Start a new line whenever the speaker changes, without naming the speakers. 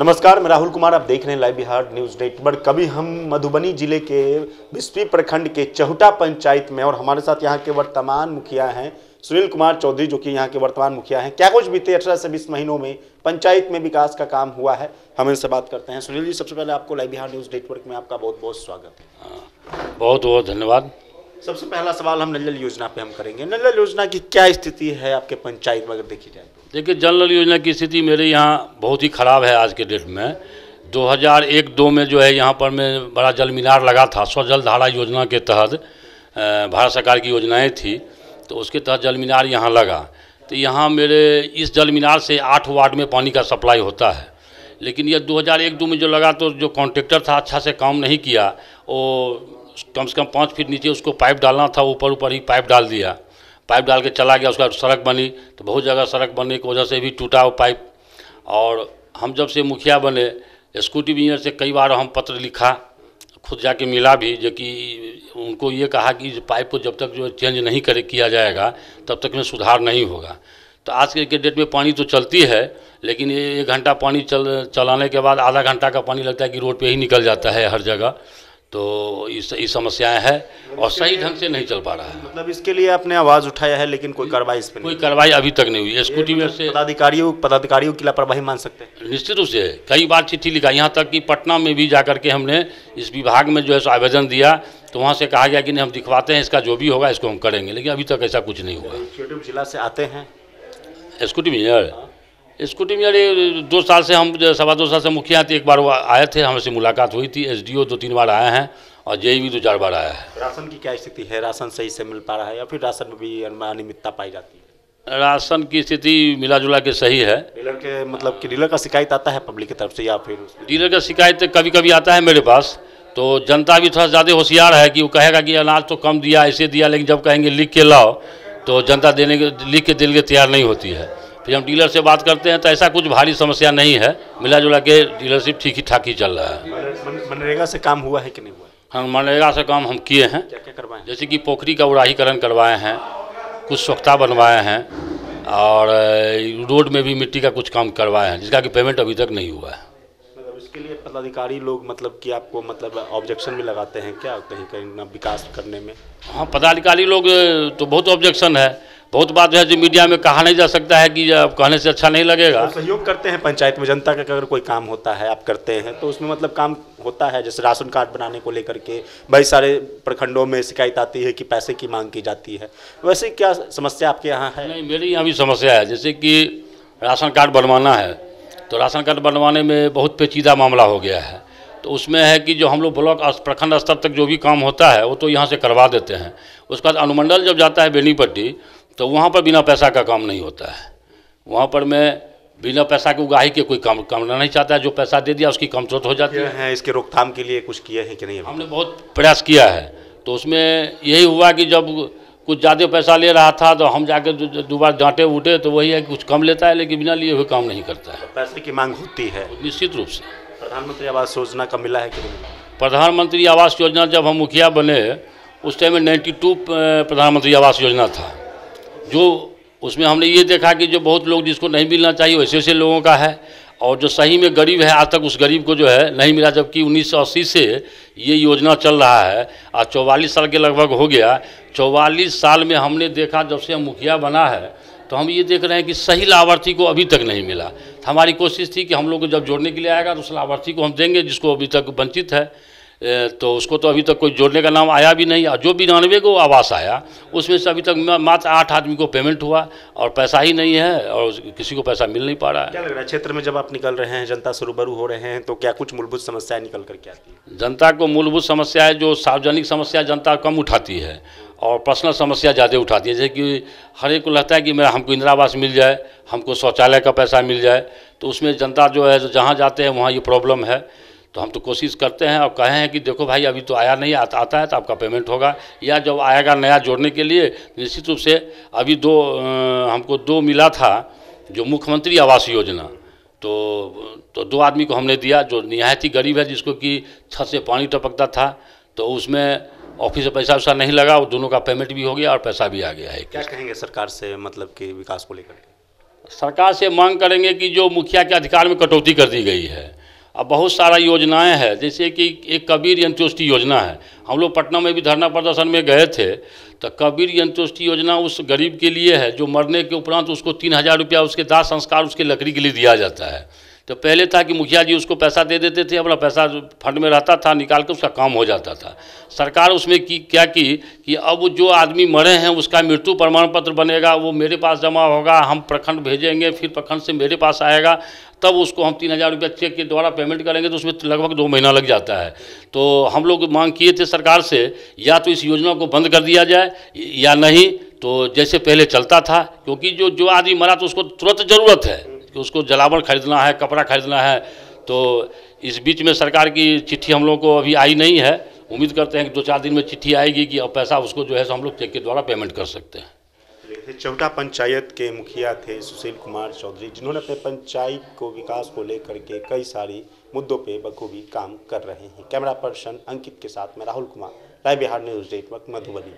नमस्कार, मैं राहुल कुमार। आप देख रहे हैं लाइव बिहार न्यूज नेटवर्क। कभी हम मधुबनी जिले के बिस्फी प्रखंड के चहुटा पंचायत में, और हमारे साथ यहाँ के वर्तमान मुखिया हैं सुनील कुमार चौधरी, जो कि यहाँ के वर्तमान मुखिया हैं। क्या कुछ बीते 18 से 20 महीनों में पंचायत में विकास का काम हुआ है, हम इनसे बात करते हैं। सुनील जी, सबसे पहले आपको लाइव बिहार न्यूज नेटवर्क में आपका बहुत बहुत स्वागत है।
बहुत बहुत धन्यवाद।
सबसे पहला सवाल हम नल जल योजना पे हम करेंगे। नल जल योजना की क्या स्थिति है आपके पंचायत में, अगर देखी जाए तो?
देखिए, जल नल योजना की स्थिति मेरे यहाँ बहुत ही ख़राब है आज के डेट में। 2001-2 में जो है यहाँ पर में बड़ा जल मीनार लगा था। स्वजल धारा योजना के तहत भारत सरकार की योजनाएं थी, तो उसके तहत जल मीनार यहाँ लगा। तो यहाँ मेरे इस जल मीनार से 8 वार्ड में पानी का सप्लाई होता है। लेकिन ये 2001-2 में जो लगा, तो जो कॉन्ट्रेक्टर था अच्छा से काम नहीं किया। वो कम से कम 5 फीट नीचे उसको पाइप डालना था, ऊपर ही पाइप डाल दिया। पाइप डाल के चला गया, उसका सड़क बनी, तो बहुत जगह सड़क बनने की वजह से भी टूटा वो पाइप। और हम जब से मुखिया बने, स्कूटी इंजीनियर से कई बार हम पत्र लिखा, खुद जाके मिला भी, जो कि उनको ये कहा कि पाइप को जब तक जो चेंज नहीं किया जाएगा तब तक में सुधार नहीं होगा। तो आज के डेट में पानी तो चलती है, लेकिन ये 1 घंटा पानी चलाने के बाद आधा घंटा का पानी लगता है कि रोड पे ही निकल जाता है हर जगह। तो इस समस्याएं हैं और सही ढंग से नहीं चल पा रहा है।
मतलब इसके लिए आपने आवाज़ उठाया है, लेकिन कोई कार्रवाई इस पर
कोई कार्रवाई अभी तक नहीं हुई। स्कूटी में से
पदाधिकारियों की लापरवाही मान सकते हैं?
निश्चित रूप से कई बार चिट्ठी लिखा, यहाँ तक कि पटना में भी जाकर के हमने इस विभाग में जो है आवेदन दिया, तो वहाँ से कहा गया कि नहीं, हम दिखवाते हैं, इसका जो भी होगा इसको हम करेंगे। लेकिन अभी तक ऐसा कुछ नहीं हुआ।
जिला से आते हैं
स्कूटी में यार 2 साल से, हम 2.25 साल से मुखिया थे। एक बार वो आए थे, हमसे मुलाकात हुई थी। SDO 2-3 बार आए हैं और JE भी 2-4 बार आया है।
राशन की क्या स्थिति है? राशन सही से मिल पा रहा है या फिर राशन में भी अनियमितता पाई जाती है?
राशन की स्थिति मिला जुला के सही है।
डीलर के मतलब कि डीलर का शिकायत आता है पब्लिक की तरफ से, या फिर
डीलर का शिकायत कभी कभी आता है मेरे पास। तो जनता भी थोड़ा ज़्यादा होशियार है कि वो कहेगा कि अनाज तो कम दिया, ऐसे दिया, लेकिन जब कहेंगे लिख के लाओ, तो जनता लिख के देने के तैयार नहीं होती है। फिर हम डीलर से बात करते हैं, तो ऐसा कुछ भारी समस्या नहीं है। मिला जुला के डीलरशिप ठीक ही ठाक ही चल रहा है।
मनरेगा से काम हुआ है कि नहीं हुआ?
हाँ, मनरेगा से काम हम किए हैं।
क्या क्या करवाए?
जैसे कि पोखरी का उड़ाहीकरण करवाए हैं, कुछ स्वच्छता बनवाए हैं, और रोड में भी मिट्टी का कुछ काम करवाए हैं, जिसका कि पेमेंट अभी तक नहीं हुआ है।
मतलब इसके लिए पदाधिकारी लोग मतलब कि आपको मतलब ऑब्जेक्शन भी लगाते हैं क्या कहीं कहीं ना विकास करने में?
हाँ, पदाधिकारी लोग तो बहुत ऑब्जेक्शन है। बहुत बात है जो मीडिया में कहा नहीं जा सकता है कि अब कहने से अच्छा नहीं लगेगा।
तो सहयोग करते हैं पंचायत में, जनता का अगर कोई काम होता है आप करते हैं तो उसमें मतलब काम होता है। जैसे राशन कार्ड बनाने को लेकर के बहुत सारे प्रखंडों में शिकायत आती है कि पैसे की मांग की जाती है, वैसे क्या समस्या आपके यहाँ है?
नहीं, मेरे यहाँ भी समस्या है। जैसे कि राशन कार्ड बनवाना है, तो राशन कार्ड बनवाने में बहुत पेचीदा मामला हो गया है। तो उसमें है कि जो हम लोग ब्लॉक प्रखंड स्तर तक जो भी काम होता है वो तो यहाँ से करवा देते हैं। उसके बाद अनुमंडल जब जाता है बेनीपट्टी, तो वहाँ पर बिना पैसा का काम नहीं होता है। वहाँ पर मैं बिना पैसा के उगाही के कोई काम करना नहीं चाहता है। जो पैसा दे दिया उसकी कमजोर हो जाती है।
इसके रोकथाम के लिए कुछ किए हैं कि नहीं?
हमने बहुत प्रयास किया है। तो उसमें यही हुआ कि जब कुछ ज़्यादा पैसा ले रहा था तो हम जाके 2 बार डांटे उठे, तो वही है कि कुछ कम लेता है, लेकिन बिना लिए हुए काम नहीं करता है।
पैसे की मांग होती है
निश्चित रूप से।
प्रधानमंत्री आवास योजना का मिला है कि नहीं?
प्रधानमंत्री आवास योजना जब हम मुखिया बने उस टाइम में 92 प्रधानमंत्री आवास योजना था। जो उसमें हमने ये देखा कि जो बहुत लोग जिसको नहीं मिलना चाहिए वैसे ऐसे लोगों का है, और जो सही में गरीब है आज तक उस गरीब को जो है नहीं मिला। जबकि 1980 से ये योजना चल रहा है और 44 साल के लगभग हो गया। 44 साल में हमने देखा, जब से हम मुखिया बना है तो हम ये देख रहे हैं कि सही लाभार्थी को अभी तक नहीं मिला। हमारी कोशिश थी कि हम लोग को जब जोड़ने के लिए आएगा तो उस लाभार्थी को हम देंगे जिसको अभी तक वंचित है। तो उसको तो अभी तक कोई जोड़ने का नाम आया भी नहीं। और जो 92 को आवास आया उसमें से अभी तक मात्र 8 आदमी को पेमेंट हुआ, और पैसा ही नहीं है, और किसी को पैसा मिल नहीं पा रहा है।
क्या लग रहा है क्षेत्र में जब आप निकल रहे हैं, जनता से रूबरू हो रहे हैं, तो क्या कुछ मूलभूत समस्याएं निकल कर के आती है?
जनता को मूलभूत समस्या है, जो सार्वजनिक समस्या जनता कम उठाती है और पर्सनल समस्या ज़्यादा उठाती है। जैसे कि हर एक को लगता है कि मेरा हमको इंदिरा आवास मिल जाए, हमको शौचालय का पैसा मिल जाए। तो उसमें जनता जो है जहाँ जाते हैं वहाँ ये प्रॉब्लम है। तो हम तो कोशिश करते हैं और कहे हैं कि देखो भाई, अभी तो आया नहीं, आता है तो आपका पेमेंट होगा, या जब आएगा नया जोड़ने के लिए निश्चित रूप से। अभी हमको 2 मिला था जो मुख्यमंत्री आवास योजना, तो 2 आदमी को हमने दिया जो निहायत ही गरीब है, जिसको कि छत से पानी टपकता था। तो उसमें ऑफिस से पैसा वैसा नहीं लगा, वो दोनों का पेमेंट भी हो गया और पैसा भी आ गया है।
क्या कहेंगे सरकार से मतलब कि विकास को लेकर?
सरकार से मांग करेंगे कि जो मुखिया के अधिकार में कटौती कर दी गई है। अब बहुत सारा योजनाएं हैं, जैसे कि एक कबीर अंत्योष्टि योजना है। हम लोग पटना में भी धरना प्रदर्शन में गए थे, तो कबीर अंत्योष्टि योजना उस गरीब के लिए है जो मरने के उपरांत उसको 3,000 रुपया उसके दाह संस्कार उसके लकड़ी के लिए दिया जाता है। तो पहले था कि मुखिया जी उसको पैसा दे देते थे, अपना पैसा फंड में रहता था, निकाल के उसका काम हो जाता था। सरकार उसमें क्या की कि अब जो आदमी मरे हैं उसका मृत्यु प्रमाण पत्र बनेगा, वो मेरे पास जमा होगा, हम प्रखंड भेजेंगे, फिर प्रखंड से मेरे पास आएगा, तब उसको हम 3,000 रुपया चेक के द्वारा पेमेंट करेंगे, तो उसमें लगभग 2 महीना लग जाता है। तो हम लोग मांग किए थे सरकार से, या तो इस योजना को बंद कर दिया जाए या नहीं तो जैसे पहले चलता था, क्योंकि जो आदमी मरा तो उसको तुरंत ज़रूरत है कि उसको जलावन खरीदना है, कपड़ा खरीदना है। तो इस बीच में सरकार की चिट्ठी हम लोग को अभी आई नहीं है। उम्मीद करते हैं कि 2-4 दिन में चिट्ठी आएगी कि अब पैसा उसको जो है हम लोग चेक के द्वारा पेमेंट कर सकते हैं।
चौटा पंचायत के मुखिया थे सुशील कुमार चौधरी, जिन्होंने अपने पंचायत को विकास को लेकर के कई सारी मुद्दों पे बखूबी काम कर रहे हैं। कैमरा पर्सन अंकित के साथ मैं Rahul Kumar, live Bihar news network, Madhubani.